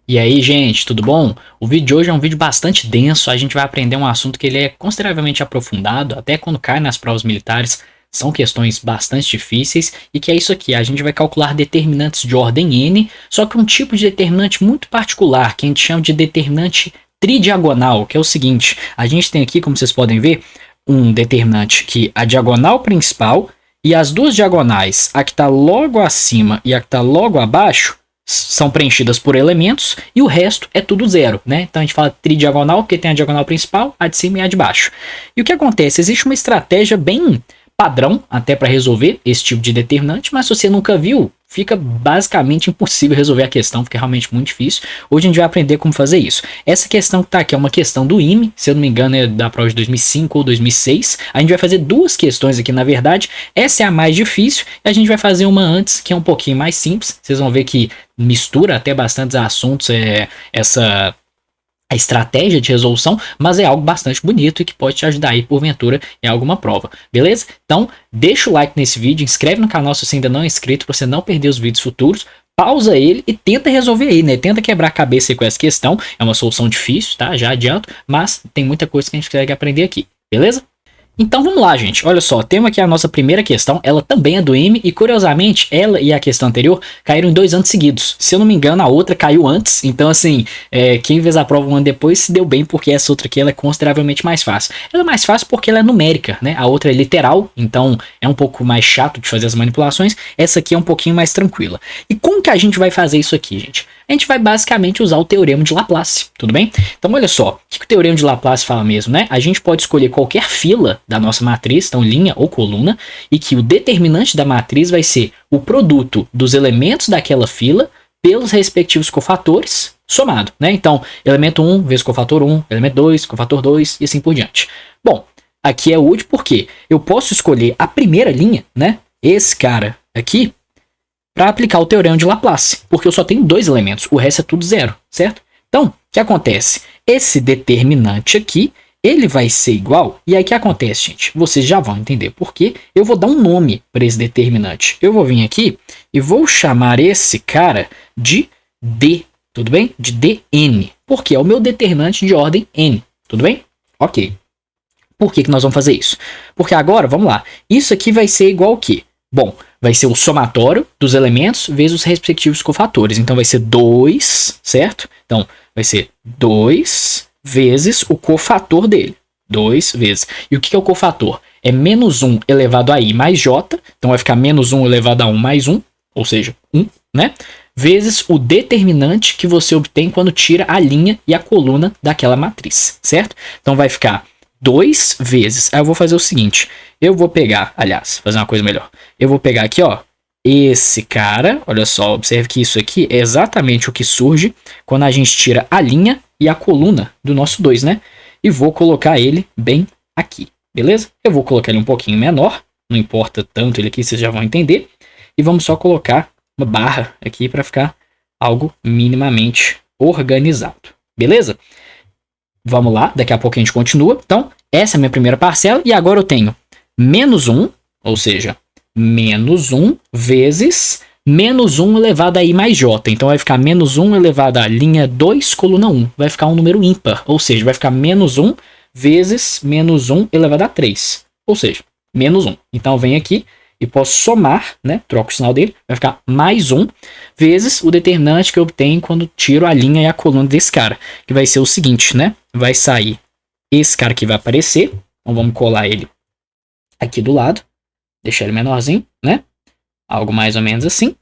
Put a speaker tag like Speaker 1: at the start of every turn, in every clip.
Speaker 1: E aí, gente, tudo bom? O vídeo de hoje é um vídeo bastante denso, a gente vai aprender um assunto que ele é consideravelmente aprofundado, até quando cai nas provas militares, são questões bastante difíceis, e que é isso aqui, a gente vai calcular determinantes de ordem n, só que um tipo de determinante muito particular, que a gente chama de determinante tridiagonal, que é o seguinte, a gente tem aqui, como vocês podem ver, um determinante que a diagonal principal e as duas diagonais, a que está logo acima e a que está logo abaixo, são preenchidas por elementos e o resto é tudo zero, né? Então a gente fala tridiagonal porque tem a diagonal principal, a de cima e a de baixo. E o que acontece? Existe uma estratégia bem padrão até para resolver esse tipo de determinante, mas se você nunca viu, fica basicamente impossível resolver a questão, porque é realmente muito difícil. Hoje a gente vai aprender como fazer isso. Essa questão que tá aqui é uma questão do IME, se eu não me engano é da prova de 2005 ou 2006. A gente vai fazer duas questões aqui, na verdade. Essa é a mais difícil e a gente vai fazer uma antes, que é um pouquinho mais simples. Vocês vão ver que mistura até bastantes assuntos, a estratégia de resolução, mas é algo bastante bonito e que pode te ajudar aí porventura em alguma prova, beleza? Então deixa o like nesse vídeo, inscreve no canal se você ainda não é inscrito para você não perder os vídeos futuros, pausa ele e tenta resolver aí, né? Tenta quebrar a cabeça aí com essa questão, é uma solução difícil, tá? Já adianto, mas tem muita coisa que a gente consegue aprender aqui, beleza? Então vamos lá, gente. Olha só, temos aqui a nossa primeira questão. Ela também é do IME e, curiosamente, ela e a questão anterior caíram em 2 anos seguidos. Se eu não me engano, a outra caiu antes. Então, assim, quem fez a prova um ano depois se deu bem, porque essa outra aqui ela é consideravelmente mais fácil. Ela é mais fácil porque ela é numérica, né? A outra é literal, então é um pouco mais chato de fazer as manipulações. Essa aqui é um pouquinho mais tranquila. E como que a gente vai fazer isso aqui, gente? A gente vai basicamente usar o teorema de Laplace, tudo bem? Então, olha só, o que o teorema de Laplace fala mesmo, né? A gente pode escolher qualquer fila da nossa matriz, então linha ou coluna, e que o determinante da matriz vai ser o produto dos elementos daquela fila pelos respectivos cofatores somado, né? Então, elemento 1 vezes cofator 1, elemento 2, cofator 2 e assim por diante. Bom, aqui é útil porque eu posso escolher a primeira linha, né? Esse cara aqui, para aplicar o teorema de Laplace, porque eu só tenho 2 elementos, o resto é tudo zero, certo? Então, o que acontece? Esse determinante aqui, ele vai ser igual, e aí o que acontece, gente? Vocês já vão entender por quê. Eu vou dar um nome para esse determinante. Eu vou vir aqui e vou chamar esse cara de D, tudo bem? De Dn, porque é o meu determinante de ordem n, tudo bem? Ok. Por que nós vamos fazer isso? Porque agora, vamos lá, isso aqui vai ser igual ao quê? Bom, vai ser o somatório dos elementos vezes os respectivos cofatores. Então vai ser 2, certo? Então vai ser 2 vezes o cofator dele. 2 vezes. E o que é o cofator? É menos 1 elevado a i mais j. Então vai ficar menos 1 elevado a 1 mais 1. Ou seja, 1, né? Vezes o determinante que você obtém quando tira a linha e a coluna daquela matriz, certo? Então vai ficar 2 vezes. Aí eu vou fazer o seguinte. Eu vou pegar, aliás, fazer uma coisa melhor. Eu vou pegar aqui, ó, esse cara. Olha só, observe que isso aqui é exatamente o que surge quando a gente tira a linha e a coluna do nosso 2, né? E vou colocar ele bem aqui, beleza? Eu vou colocar ele um pouquinho menor, não importa tanto ele aqui, vocês já vão entender. E vamos só colocar uma barra aqui para ficar algo minimamente organizado, beleza? Vamos lá, daqui a pouco a gente continua. Então, essa é a minha primeira parcela. E agora eu tenho menos 1, ou seja, menos 1 vezes menos 1 elevado a i mais j. Então vai ficar menos 1 elevado a linha 2, coluna 1. Vai ficar um número ímpar, ou seja, vai ficar menos 1 vezes menos 1 elevado a 3. Ou seja, menos 1. Então eu venho aqui e posso somar, né? Troco o sinal dele, vai ficar mais 1 vezes o determinante que eu obtenho quando tiro a linha e a coluna desse cara. Que vai ser o seguinte, né? Vai sair esse cara que vai aparecer. Então vamos colar ele aqui do lado. Deixar ele menorzinho, né? Algo mais ou menos assim.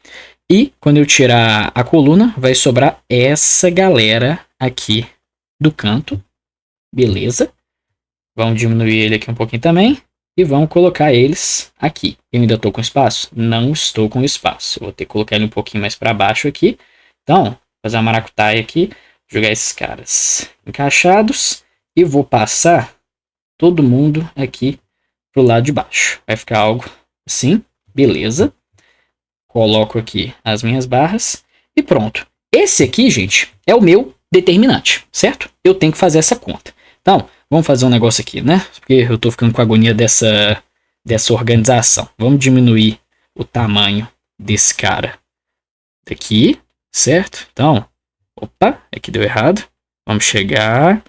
Speaker 1: E quando eu tirar a coluna, vai sobrar essa galera aqui do canto. Beleza. Vamos diminuir ele aqui um pouquinho também. E vamos colocar eles aqui. Eu ainda estou com espaço? Não estou com espaço. Eu vou ter que colocar ele um pouquinho mais para baixo aqui. Então, fazer uma maracutaia aqui. Jogar esses caras encaixados. E vou passar todo mundo aqui pro lado de baixo. Vai ficar algo assim. Beleza. Coloco aqui as minhas barras. E pronto. Esse aqui, gente, é o meu determinante, certo? Eu tenho que fazer essa conta. Então, vamos fazer um negócio aqui, né? Porque eu tô ficando com a agonia dessa organização. Vamos diminuir o tamanho desse cara daqui, certo? Então, Opa, aqui deu errado. Vamos chegar,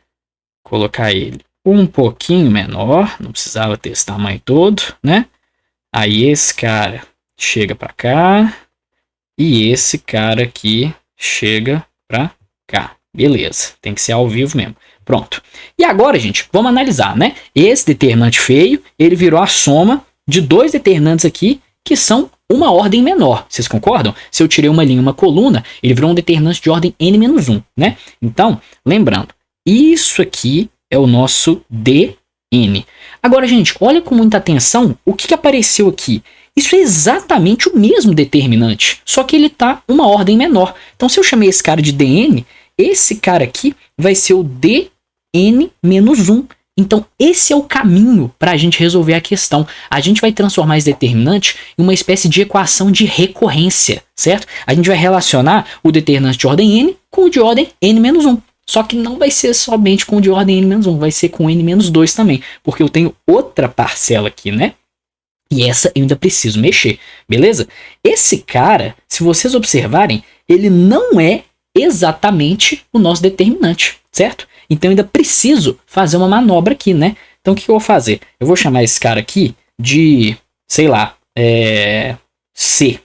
Speaker 1: colocar ele um pouquinho menor, não precisava ter esse tamanho todo, né? Aí esse cara chega para cá e esse cara aqui chega para cá. Beleza, tem que ser ao vivo mesmo. Pronto. E agora, gente, vamos analisar, né? Esse determinante feio, ele virou a soma de dois determinantes aqui que são uma ordem menor. Vocês concordam? Se eu tirei uma linha e uma coluna, ele virou um determinante de ordem n-1, né? Então, lembrando, isso aqui é o nosso dn. Agora, gente, olha com muita atenção o que apareceu aqui. Isso é exatamente o mesmo determinante, só que ele está uma ordem menor. Então, se eu chamei esse cara de dn, esse cara aqui vai ser o dn-1. Então, esse é o caminho para a gente resolver a questão. A gente vai transformar esse determinante em uma espécie de equação de recorrência, certo? A gente vai relacionar o determinante de ordem n com o de ordem n-1. Só que não vai ser somente com o de ordem n-1, vai ser com n-2 também, porque eu tenho outra parcela aqui, né? E essa eu ainda preciso mexer, beleza? Esse cara, se vocês observarem, ele não é exatamente o nosso determinante, certo? Então eu ainda preciso fazer uma manobra aqui, né? Então o que eu vou fazer? Eu vou chamar esse cara aqui de, sei lá, C,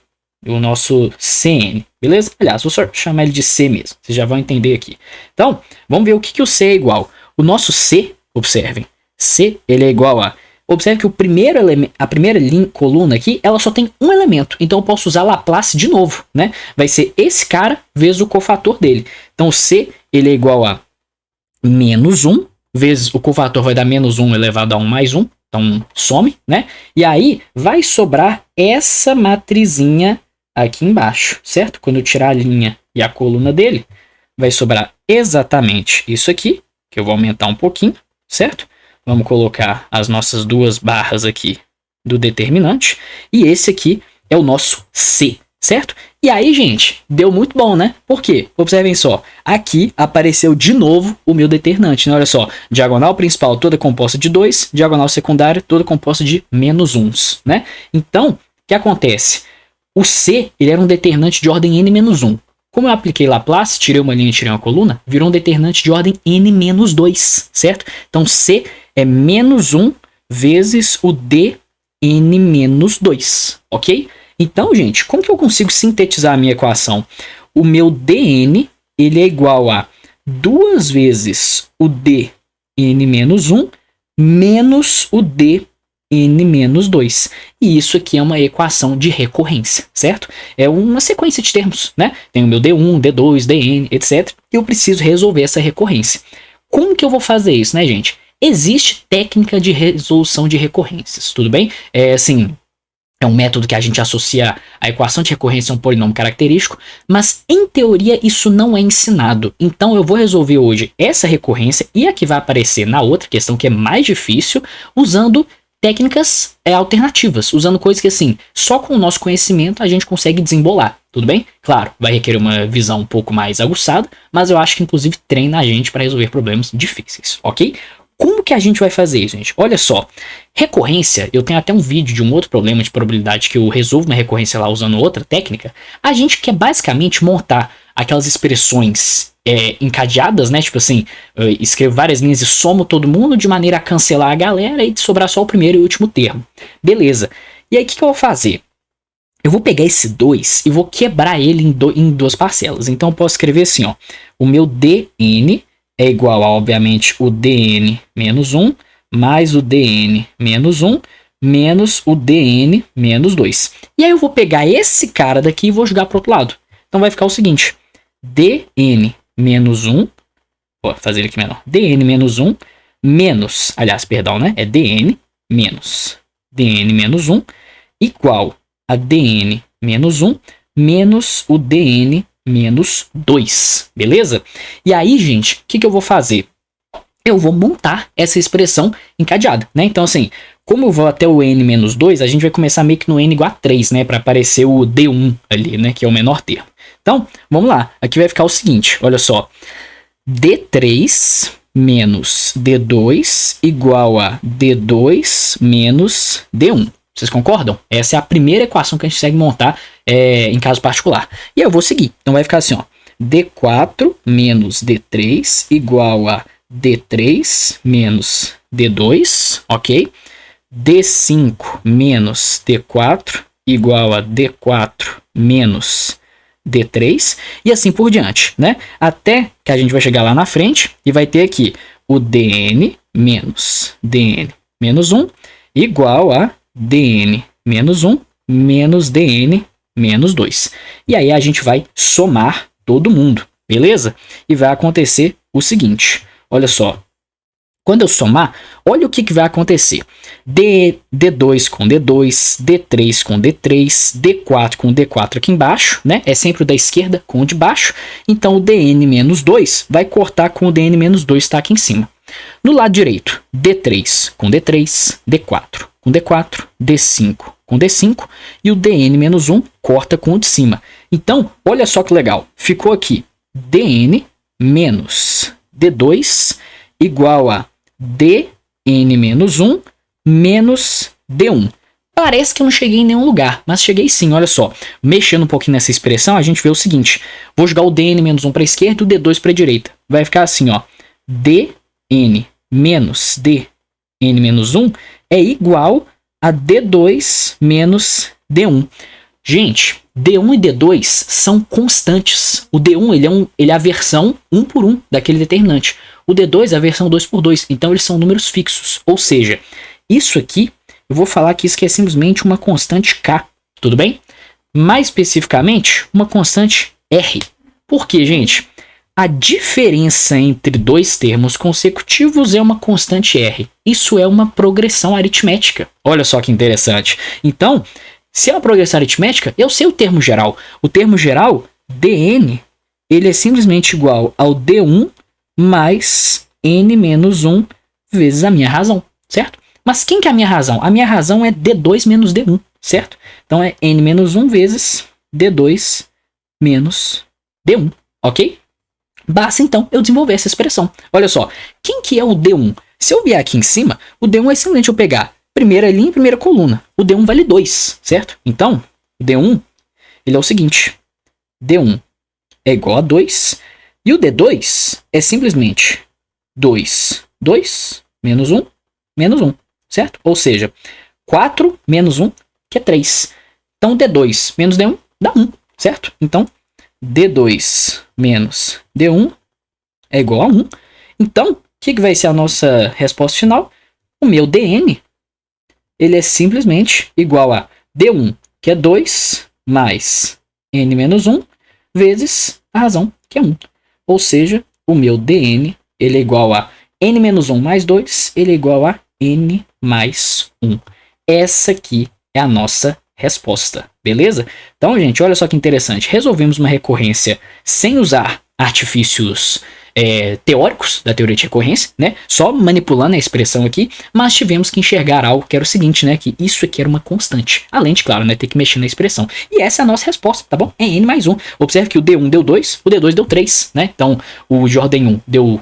Speaker 1: o nosso Cn, beleza? Aliás, vou só chamar ele de C mesmo, vocês já vão entender aqui. Então, vamos ver o que o C é igual. O nosso C, observem, C ele é igual a... Observe que o primeiro elemento, a primeira coluna aqui, ela só tem um elemento. Então eu posso usar Laplace de novo, né? Vai ser esse cara vezes o cofator dele. Então o C ele é igual a -1 vezes o cofator vai dar -1 elevado a 1 mais 1. Então some, né? E aí vai sobrar essa matrizinha aqui embaixo, certo? Quando eu tirar a linha e a coluna dele, vai sobrar exatamente isso aqui, que eu vou aumentar um pouquinho, certo? Vamos colocar as nossas duas barras aqui do determinante. E esse aqui é o nosso C, certo? E aí, gente, deu muito bom, né? Por quê? Observem só. Aqui apareceu de novo o meu determinante, né? Olha só. Diagonal principal toda composta de 2. Diagonal secundária toda composta de -1, né? Então, o que acontece? O C, ele era um determinante de ordem n-1. Como eu apliquei Laplace, tirei uma linha e tirei uma coluna, virou um determinante de ordem n-2, certo? Então, C é -1 vezes o dn-2, ok? Então, gente, como que eu consigo sintetizar a minha equação? O meu dn, ele é igual a 2 vezes o dn-1 menos o dn-2. E isso aqui é uma equação de recorrência, certo? É uma sequência de termos, né? Tem o meu d1, d2, dn, etc. E eu preciso resolver essa recorrência. Como que eu vou fazer isso, né, gente? Existe técnica de resolução de recorrências, tudo bem? É um método que a gente associa a equação de recorrência a um polinômio característico, mas em teoria isso não é ensinado. Então eu vou resolver hoje essa recorrência e a que vai aparecer na outra questão, que é mais difícil, usando técnicas alternativas, usando coisas que assim, só com o nosso conhecimento a gente consegue desembolar, tudo bem? Claro, vai requerer uma visão um pouco mais aguçada, mas eu acho que inclusive treina a gente para resolver problemas difíceis, ok? Como que a gente vai fazer isso, gente? Olha só, recorrência, eu tenho até um vídeo de um outro problema de probabilidade que eu resolvo uma recorrência lá usando outra técnica. A gente quer basicamente montar aquelas expressões encadeadas, né? Tipo assim, escrevo várias linhas e somo todo mundo de maneira a cancelar a galera e sobrar só o primeiro e último termo. Beleza. E aí o que eu vou fazer? Eu vou pegar esse 2 e vou quebrar ele em duas parcelas. Então eu posso escrever assim, ó, o meu dn é igual a, obviamente, o dn menos 1 mais o dn menos 1 menos o dn menos 2. E aí eu vou pegar esse cara daqui e vou jogar para o outro lado. Então vai ficar o seguinte, dn menos 1, vou fazer ele aqui menor, dn menos 1 menos, aliás, perdão, né? É dn menos 1 igual a dn menos 1 menos o dn menos 2, beleza? E aí, gente, o que eu vou fazer? Eu vou montar essa expressão encadeada, né? Então, assim, como eu vou até o n menos 2, a gente vai começar meio que no n igual a 3, né? Para aparecer o d1 ali, né? Que é o menor termo. Então, vamos lá. Aqui vai ficar o seguinte, olha só. d3 menos d2 igual a d2 menos d1. Vocês concordam? Essa é a primeira equação que a gente consegue montar em caso particular. E eu vou seguir. Então vai ficar assim, ó. D4 menos D3 igual a D3 menos D2, ok? D5 menos D4 igual a D4 menos D3 e assim por diante, né? Até que a gente vai chegar lá na frente e vai ter aqui o dn menos dn menos 1 igual a dn menos 1 menos dn menos 2. E aí a gente vai somar todo mundo, beleza? E vai acontecer o seguinte, olha só. Quando eu somar, olha o que vai acontecer. D2 com D2, D3 com D3, D4 com D4 aqui embaixo, né? É sempre o da esquerda com o de baixo. Então o dn menos 2 vai cortar com o dn menos 2 que está aqui em cima. No lado direito, D3 com D3, D4 com D4, D5 com D5 e o dn menos 1 corta com o de cima. Então, olha só que legal. Ficou aqui dn menos D2 igual a dn menos 1 menos d1. Parece que eu não cheguei em nenhum lugar, mas cheguei sim, olha só. Mexendo um pouquinho nessa expressão, a gente vê o seguinte. Vou jogar o dn menos 1 para a esquerda e o d2 para a direita. Vai ficar assim, ó. dn menos dn menos 1 é igual a d2 menos d1. Gente, D1 e D2 são constantes. O D1 ele é a versão 1 por 1 daquele determinante. O D2 é a versão 2 por 2. Então eles são números fixos. Ou seja, isso aqui, eu vou falar que isso aqui é simplesmente uma constante K. Tudo bem? Mais especificamente, uma constante R. Por quê, gente? A diferença entre dois termos consecutivos é uma constante R. Isso é uma progressão aritmética. Olha só que interessante. Então, se é uma progressão aritmética, eu sei o termo geral. O termo geral, dn, ele é simplesmente igual ao d1 mais n menos 1 vezes a minha razão, certo? Mas quem que é a minha razão? A minha razão é d2 menos d1, certo? Então é n menos 1 vezes d2 menos d1, ok? Basta então eu desenvolver essa expressão. Olha só, quem que é o d1? Se eu vier aqui em cima, o d1 é simplesmente eu pegar primeira linha e primeira coluna. O D1 vale 2, certo? Então, o D1, ele é o seguinte. D1 é igual a 2. E o D2 é simplesmente 2 menos 1, certo? Ou seja, 4 menos 1, que é 3. Então, D2 menos D1 dá 1, certo? Então, D2 menos D1 é igual a 1. Então, o que vai ser a nossa resposta final? O meu dn, ele é simplesmente igual a D1, que é 2, mais n menos 1, vezes a razão, que é 1. Ou seja, o meu dn, ele é igual a n menos 1 mais 2, ele é igual a n mais 1. Essa aqui é a nossa resposta, beleza? Então, gente, olha só que interessante. Resolvemos uma recorrência sem usar artifícios teóricos da teoria de recorrência, né? Só manipulando a expressão aqui, mas tivemos que enxergar algo que era o seguinte, né? Que isso aqui era uma constante. Além de, claro, né, ter que mexer na expressão. E essa é a nossa resposta, tá bom? É n mais 1. Observe que o D1 deu 2, o D2 deu 3, né? Então, o de ordem 1 deu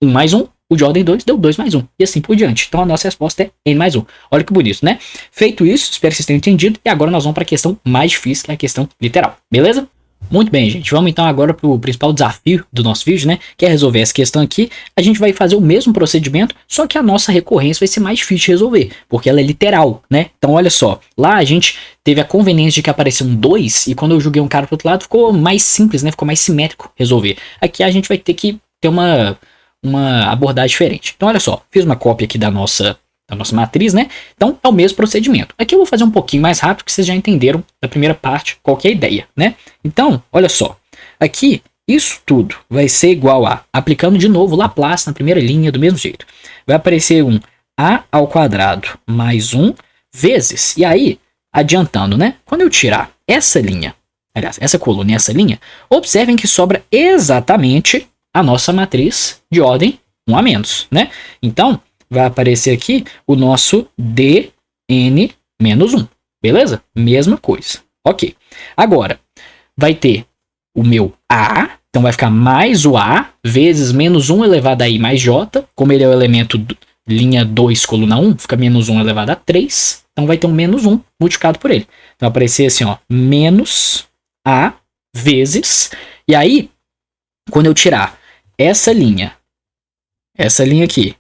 Speaker 1: 1 mais 1, o de ordem 2 deu 2 mais 1. E assim por diante. Então, a nossa resposta é n mais 1. Olha que bonito, né? Feito isso, espero que vocês tenham entendido. E agora nós vamos para a questão mais difícil, que é a questão literal. Beleza? Muito bem, gente. Vamos então agora para o principal desafio do nosso vídeo, né? Que é resolver essa questão aqui. A gente vai fazer o mesmo procedimento, só que a nossa recorrência vai ser mais difícil de resolver, porque ela é literal, né? Então, olha só. Lá a gente teve a conveniência de que apareceu um 2, e quando eu joguei um cara pro outro lado, ficou mais simples, né? Ficou mais simétrico resolver. Aqui a gente vai ter que ter uma abordagem diferente. Então, olha só. Fiz uma cópia aqui da nossa matriz, né? Então, é o mesmo procedimento. Aqui eu vou fazer um pouquinho mais rápido, que vocês já entenderam da primeira parte qual que é a ideia, né? Então, olha só. Aqui, isso tudo vai ser igual a, aplicando de novo Laplace na primeira linha, do mesmo jeito. Vai aparecer um a ao quadrado mais 1 vezes, e aí, adiantando, né? Quando eu tirar essa linha, aliás, essa coluna e essa linha, observem que sobra exatamente a nossa matriz de ordem 1 a menos, né? Então, vai aparecer aqui o nosso dn menos 1, beleza? Mesma coisa, ok. Agora, vai ter o meu a, então vai ficar mais o a, vezes menos 1 elevado a i mais j, como ele é o elemento linha 2, coluna 1, fica menos 1 elevado a 3, então vai ter um menos 1 multiplicado por ele. Então vai aparecer assim, ó, menos a vezes, e aí, quando eu tirar essa linha aqui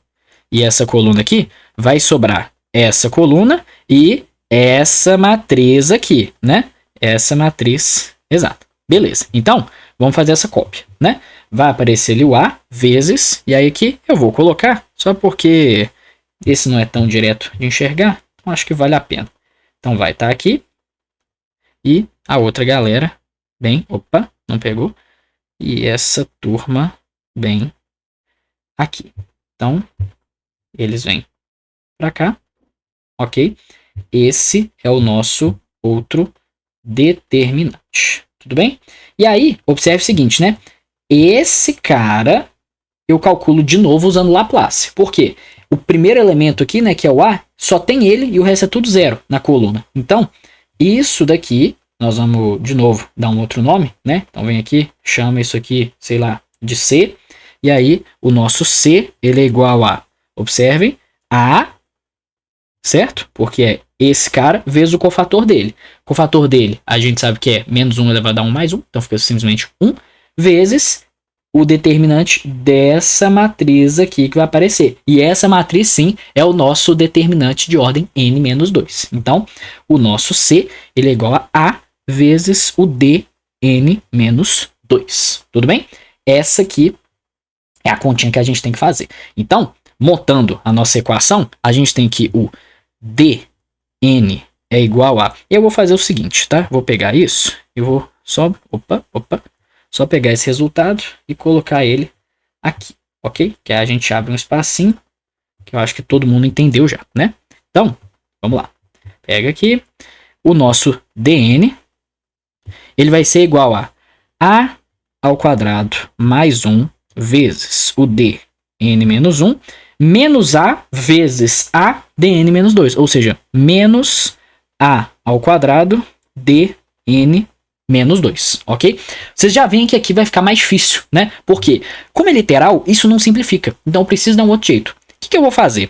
Speaker 1: e essa coluna aqui, vai sobrar essa coluna e essa matriz aqui, né? Essa matriz exata. Beleza. Então, vamos fazer essa cópia, né? Vai aparecer ali o A vezes, e aí aqui eu vou colocar, só porque esse não é tão direto de enxergar, então acho que vale a pena. Então vai estar aqui, e a outra galera bem, opa, não pegou, e essa turma bem aqui. Então, eles vêm para cá, ok? Esse é o nosso outro determinante, tudo bem? E aí, observe o seguinte, né? Esse cara eu calculo de novo usando Laplace. Por quê? O primeiro elemento aqui, né, que é o A, só tem ele e o resto é tudo zero na coluna. Então, isso daqui, nós vamos de novo dar um outro nome, né? Então vem aqui, chama isso aqui, sei lá, de C. E aí, o nosso C, ele é igual a, observem, A, certo? Porque é esse cara vezes o cofator dele. O cofator dele, a gente sabe que é menos 1 elevado a 1 mais 1, então fica simplesmente 1, vezes o determinante dessa matriz aqui que vai aparecer. E essa matriz, sim, é o nosso determinante de ordem n menos 2. Então, o nosso C, ele é igual a vezes o dn menos 2. Tudo bem? Essa aqui é a continha que a gente tem que fazer. Então, montando a nossa equação, a gente tem que o dn é igual a... Eu vou fazer o seguinte, tá? Vou pegar isso e vou só... Só pegar esse resultado e colocar ele aqui, ok? Que aí a gente abre um espacinho, que eu acho que todo mundo entendeu já, né? Então, vamos lá. Pega aqui o nosso dn, ele vai ser igual a ao quadrado mais 1 vezes o dn menos 1, menos a vezes a dn menos 2, ou seja, menos a ao quadrado dn menos 2, ok? Vocês já veem que aqui vai ficar mais difícil, né? Porque, como é literal, isso não simplifica. Então, eu preciso dar um outro jeito. O que eu vou fazer?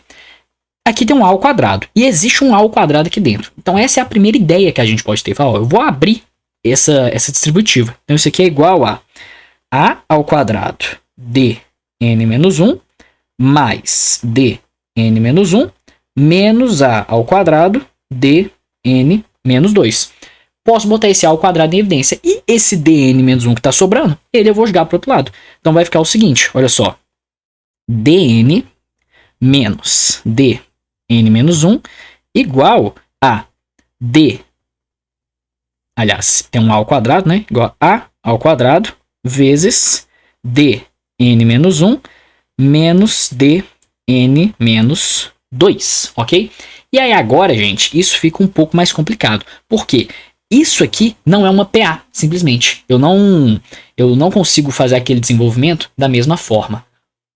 Speaker 1: Aqui tem um A ao quadrado. E existe um A ao quadrado aqui dentro. Então, essa é a primeira ideia que a gente pode ter. Fala, ó, eu vou abrir essa distributiva. Então, isso aqui é igual a ao quadrado dn menos 1 mais dn menos 1 menos a ao quadrado dn menos 2. Posso botar esse A ao quadrado em evidência. E esse dn menos 1 que está sobrando, ele eu vou jogar para o outro lado. Então vai ficar o seguinte, olha só. dn menos dn menos 1 igual a d. Aliás, tem um A ao quadrado, né? Igual a ao quadrado vezes dn menos 1 menos dn menos 2, ok? E aí agora, gente, isso fica um pouco mais complicado. Por quê? Isso aqui não é uma PA, simplesmente. Eu não consigo fazer aquele desenvolvimento da mesma forma.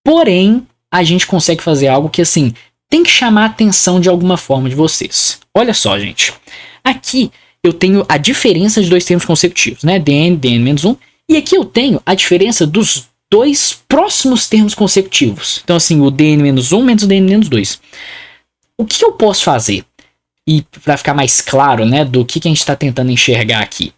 Speaker 1: Porém, a gente consegue fazer algo que, assim, tem que chamar a atenção de alguma forma de vocês. Olha só, gente. Aqui eu tenho a diferença de dois termos consecutivos, né? dn menos 1. E aqui eu tenho a diferença dos dois próximos termos consecutivos. Então, assim, o dn menos 1 menos o dn menos 2. O que eu posso fazer? E para ficar mais claro, né, do que a gente está tentando enxergar aqui.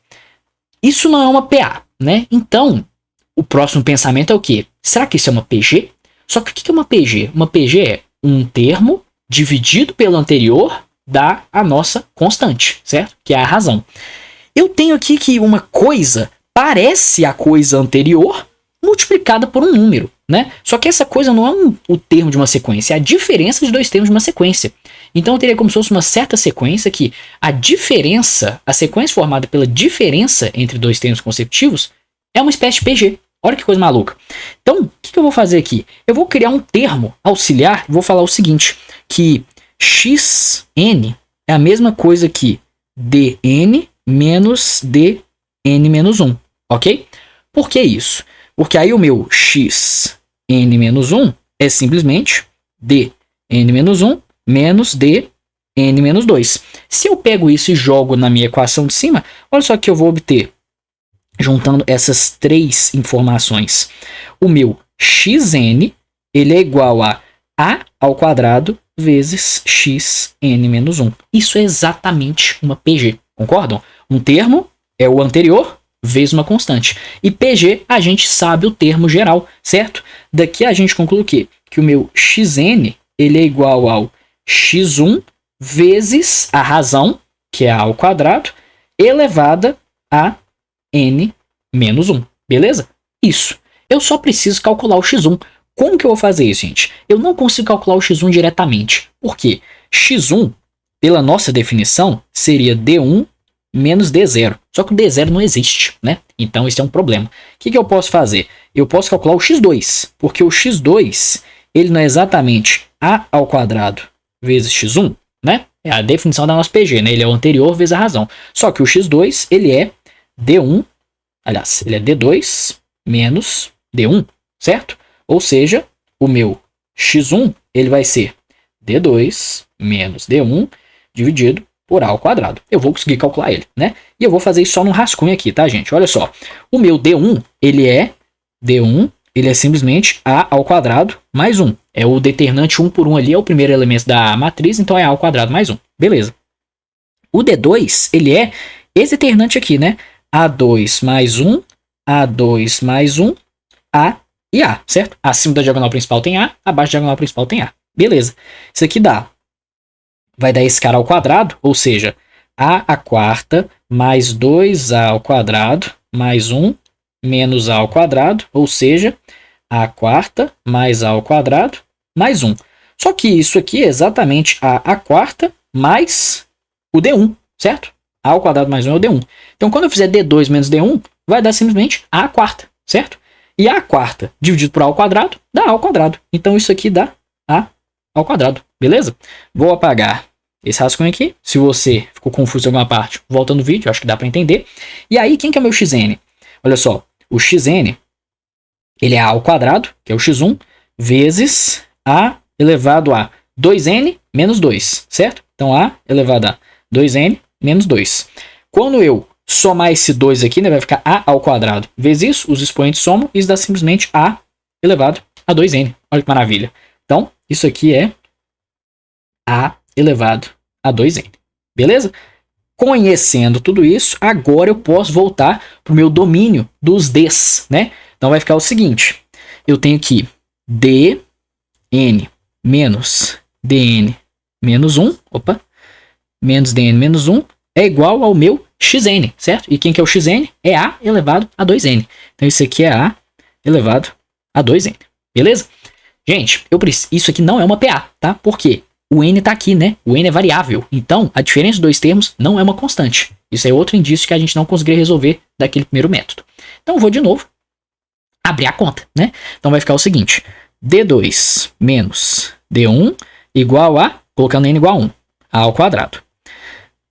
Speaker 1: Isso não é uma PA, né? Então, o próximo pensamento é o quê? Será que isso é uma PG? Só que o que é uma PG? Uma PG é um termo dividido pelo anterior dá a nossa constante, certo? Que é a razão. Eu tenho aqui que uma coisa parece a coisa anterior multiplicada por um número, né? Só que essa coisa não é o termo de uma sequência, é a diferença de dois termos de uma sequência. Então eu teria como se fosse uma certa sequência que a sequência formada pela diferença entre dois termos consecutivos é uma espécie de PG. Olha que coisa maluca. Então, o que eu vou fazer aqui? Eu vou criar um termo auxiliar e vou falar o seguinte, que xn é a mesma coisa que dn menos dn menos 1, ok? Por que isso? Porque aí o meu xn menos 1 é simplesmente dn menos 1 menos dn menos 2. Se eu pego isso e jogo na minha equação de cima, olha só que eu vou obter, juntando essas três informações. O meu xn, ele é igual a ao quadrado vezes xn menos 1. Isso é exatamente uma PG, concordam? Um termo é o anterior vezes uma constante. E PG, a gente sabe o termo geral, certo? Daqui a gente conclui o quê? Que o meu xn, ele é igual ao x1 vezes a razão, que é a ao quadrado, elevada a n menos 1, beleza? Isso. Eu só preciso calcular o x1. Como que eu vou fazer isso, gente? Eu não consigo calcular o x1 diretamente. Por quê? x1, pela nossa definição, seria d1 menos d0. Só que o d0 não existe, né? Então, esse é um problema. O que eu posso fazer? Eu posso calcular o x2, porque o x2, ele não é exatamente a ao quadrado vezes x1, né? É a definição da nossa PG, né? Ele é o anterior vezes a razão. Só que o x2, ele é d1, aliás, ele é d2 menos d1, certo? Ou seja, o meu x1, ele vai ser d2 menos d1 dividido por a ao quadrado. Eu vou conseguir calcular ele, né? E eu vou fazer isso só no rascunho aqui, tá, gente? Olha só. O meu d1, ele é simplesmente a ao quadrado mais 1. É o determinante 1 por 1 ali, é o primeiro elemento da matriz, então é a ao quadrado mais 1. Beleza. O d2, ele é esse determinante aqui, né? A2 mais 1, A2 mais 1, A e A, certo? Acima da diagonal principal tem A, abaixo da diagonal principal tem A. Beleza. Isso aqui vai dar esse cara ao quadrado, ou seja, A à quarta mais 2A ao quadrado mais 1 menos A ao quadrado, ou seja, A à quarta mais A ao quadrado mais 1. Só que isso aqui é exatamente A à quarta mais o D1, certo? A ao quadrado mais 1 é o D1. Então, quando eu fizer D2 menos D1, vai dar simplesmente A à quarta, certo? E A à quarta dividido por A ao quadrado dá A ao quadrado. Então, isso aqui dá A ao quadrado, beleza? Vou apagar esse rascunho aqui. Se você ficou confuso em alguma parte, volta no vídeo, acho que dá para entender. E aí, quem que é o meu xn? Olha só, o xn, ele é A ao quadrado, que é o x1, vezes A elevado a 2n menos 2, certo? Então, A elevado a 2n menos 2. Quando eu somar esse 2 aqui, né, vai ficar A ao quadrado vezes isso, os expoentes somam, e isso dá simplesmente A elevado a 2n. Olha que maravilha. Então, isso aqui é A elevado a 2n. Beleza? Conhecendo tudo isso, agora eu posso voltar para o meu domínio dos Ds, né? Então vai ficar o seguinte, eu tenho aqui dn menos dn menos 1, menos dn menos 1 é igual ao meu xn, certo? E quem que é o xn? É A elevado a 2n. Então isso aqui é A elevado a 2n. Beleza? Gente, isso aqui não é uma PA, tá? Por quê? O n está aqui, né? O n é variável. Então, a diferença dos dois termos não é uma constante. Isso é outro indício que a gente não conseguiria resolver daquele primeiro método. Então, eu vou de novo abrir a conta, né? Então, vai ficar o seguinte. D2 menos D1 igual a, colocando n igual a 1, A ao quadrado.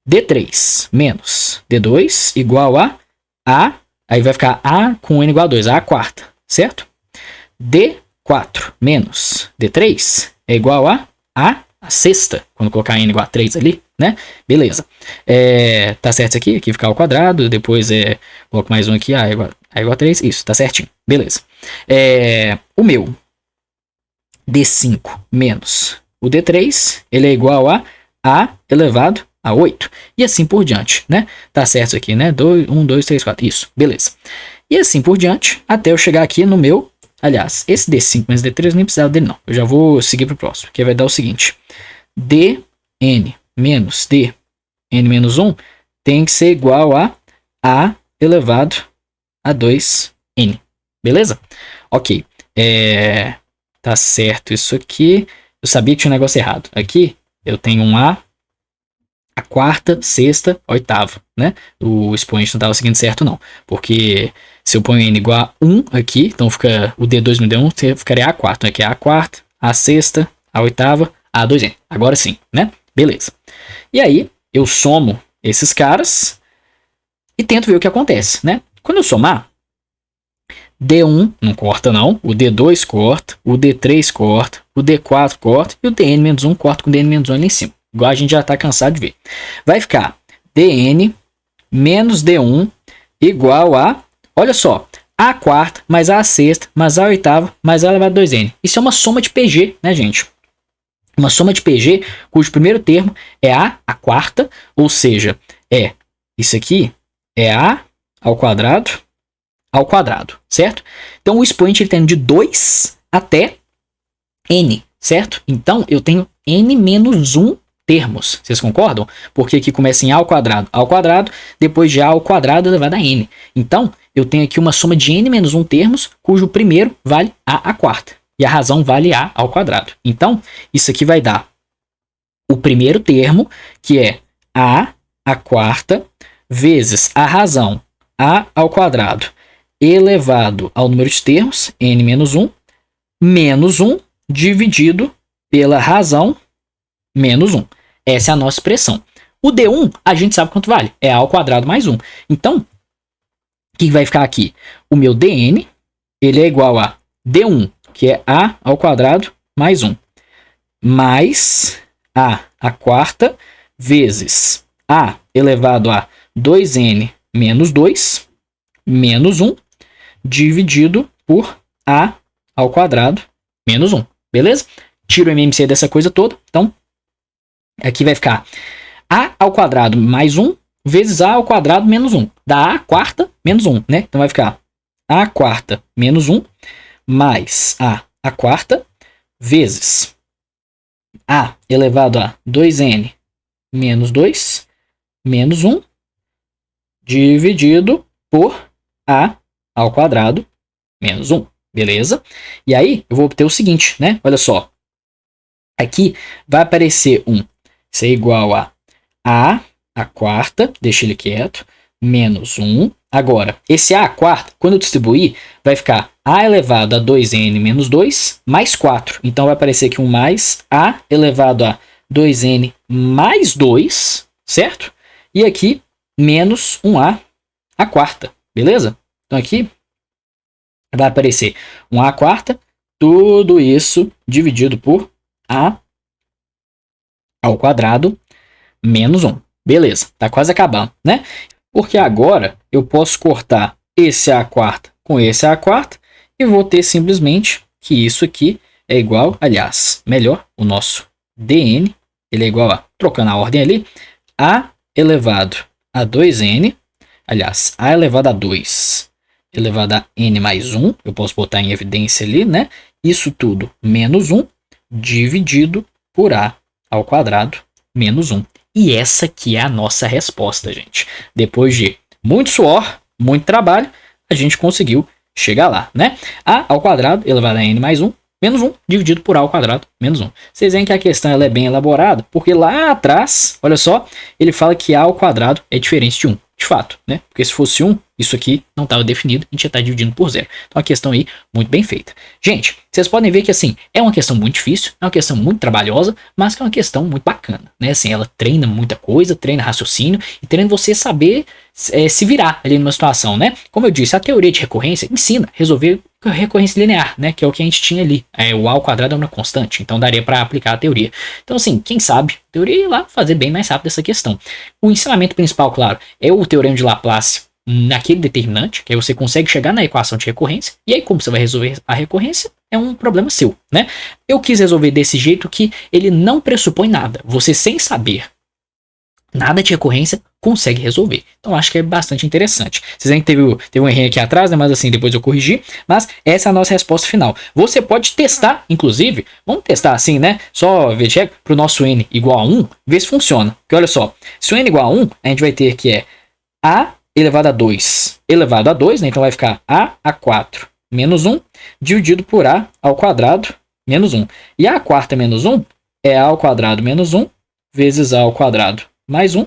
Speaker 1: D3 menos D2 igual a, aí vai ficar A com n igual a 2, A à quarta, certo? D4 menos D3 é igual a sexta, quando colocar n igual a 3 ali, né? Beleza. Tá certo isso aqui? Aqui ficar ao quadrado, depois coloco mais um aqui, A igual a 3, isso, tá certinho. Beleza. O meu D5 menos o D3, ele é igual a elevado a 8. E assim por diante, né? Tá certo isso aqui, né? 1, 2, 3, 4, isso, beleza. E assim por diante, até eu chegar aqui no meu. Aliás, esse D5 menos D3 eu nem precisava dele não. Eu já vou seguir para o próximo, que vai dar o seguinte. Dn menos Dn menos 1 tem que ser igual a elevado a 2n. Beleza? Ok. Tá certo isso aqui. Eu sabia que tinha um negócio errado. Aqui eu tenho um A quarta, sexta, oitava, né? O expoente não estava seguindo certo não. Porque se eu ponho n igual a 1 aqui, então fica o D2 no D1, ficaria A quarta, né? Que é A quarta, A sexta, A oitava, A 2n. Agora sim, né? Beleza. E aí, eu somo esses caras e tento ver o que acontece, né? Quando eu somar, D1 não corta não, o D2 corta, o D3 corta, o D4 corta e o Dn-1 corta com o Dn-1 ali em cima. Igual a gente já está cansado de ver. Vai ficar Dn menos D1 igual a, olha só, A quarta mais A sexta mais A oitava mais A elevado a 2n. Isso é uma soma de PG, né, gente? Uma soma de PG cujo primeiro termo é A quarta, ou seja, isso aqui é A ao quadrado, certo? Então o expoente ele tá indo de 2 até n, certo? Então eu tenho n menos 1 termos, vocês concordam? Porque aqui começa em a ao quadrado, depois de a ao quadrado elevado a n. Então eu tenho aqui uma soma de n menos 1 termos, cujo primeiro vale a à quarta, e a razão vale a ao quadrado. Então isso aqui vai dar o primeiro termo, que é a à quarta, vezes a razão a ao quadrado, elevado ao número de termos, n menos 1, menos 1, dividido pela razão menos 1. Essa é a nossa expressão. O D1, a gente sabe quanto vale. É a ao quadrado mais 1. Então, o que vai ficar aqui? O meu Dn, ele é igual a D1, que é a ao quadrado mais 1, mais a à quarta, vezes a elevado a 2n menos 2, menos 1, dividido por a ao quadrado menos 1. Beleza? Tiro o MMC dessa coisa toda. Então, aqui vai ficar a ao quadrado mais 1 vezes a ao quadrado menos 1. Dá a quarta menos 1, né? Então vai ficar a quarta menos 1 mais a à quarta vezes a elevado a 2n menos 2 menos 1 dividido por a ao quadrado menos 1. Beleza? E aí eu vou obter o seguinte, né? Olha só. Aqui vai aparecer isso é igual a à quarta, deixa ele quieto, menos 1. Agora, esse a à quarta, quando eu distribuir, vai ficar a elevado a 2n menos 2 mais 4. Então vai aparecer aqui mais a elevado a 2n mais 2, certo? E aqui menos 1a à quarta, beleza? Então aqui vai aparecer 1a à quarta, tudo isso dividido por a ao quadrado menos 1. Beleza, tá quase acabando, né? Porque agora eu posso cortar esse a à quarta com esse a à quarta e vou ter simplesmente que isso aqui é igual, aliás, melhor, o nosso dn, ele é igual a, trocando a ordem ali, a elevado a 2n, aliás, a elevado a 2 elevado a n mais 1, eu posso botar em evidência ali, né? Isso tudo menos 1 dividido por a ao quadrado menos 1. E essa aqui é a nossa resposta, gente. Depois de muito suor, muito trabalho, a gente conseguiu chegar lá, né? A ao quadrado elevado a n mais 1 menos 1 dividido por a ao quadrado menos 1. Vocês veem que a questão ela é bem elaborada, porque lá atrás, olha só, ele fala que a ao quadrado é diferente de 1. De fato, né? Porque se fosse 1, isso aqui não estava definido, a gente ia estar dividindo por 0. Então a questão aí, muito bem feita. Gente, vocês podem ver que assim, é uma questão muito difícil, é uma questão muito trabalhosa, mas que é uma questão muito bacana, né? Assim, ela treina muita coisa, treina raciocínio e treina você saber se virar ali numa situação, né? Como eu disse, a teoria de recorrência ensina a resolver recorrência linear, né? Que é o que a gente tinha ali. O a ao quadrado é uma constante, então daria para aplicar a teoria. Então assim, quem sabe, a teoria ia lá fazer bem mais rápido essa questão. O ensinamento principal, claro, é o teorema de Laplace naquele determinante, que aí você consegue chegar na equação de recorrência, e aí como você vai resolver a recorrência é um problema seu, né? Eu quis resolver desse jeito que ele não pressupõe nada. Você, sem saber nada de recorrência, consegue resolver. Então acho que é bastante interessante. Vocês veem que teve um errinho aqui atrás, né? Mas assim, depois eu corrigi. Mas essa é a nossa resposta final. Você pode testar, inclusive, vamos testar assim, né? Só ver para o nosso n igual a 1, ver se funciona. Porque olha só, se o n igual a 1, a gente vai ter que é a elevado a 2 elevado a 2, né? Então vai ficar a à 4 menos 1 dividido por a ao quadrado menos 1. E a à quarta menos 1 é a ao quadrado menos 1 vezes a ao quadrado mais 1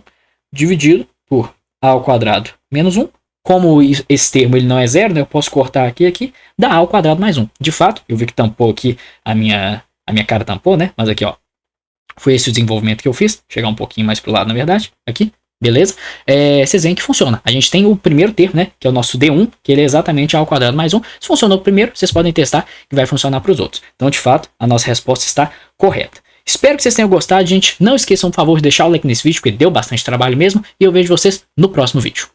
Speaker 1: dividido por a ao quadrado menos 1. Como esse termo ele não é zero, né? Eu posso cortar aqui, dá a ao quadrado mais 1. De fato, eu vi que tampou aqui, a minha cara tampou, né? Mas aqui, ó, foi esse o desenvolvimento que eu fiz. Chegar um pouquinho mais pro lado, na verdade, aqui. Beleza? Vocês veem que funciona. A gente tem o primeiro termo, né? Que é o nosso D1, que ele é exatamente a ao quadrado mais 1. Se funcionou primeiro, vocês podem testar que vai funcionar para os outros. Então, de fato, a nossa resposta está correta. Espero que vocês tenham gostado, gente. Não esqueçam, por favor, de deixar o like nesse vídeo, porque deu bastante trabalho mesmo. E eu vejo vocês no próximo vídeo.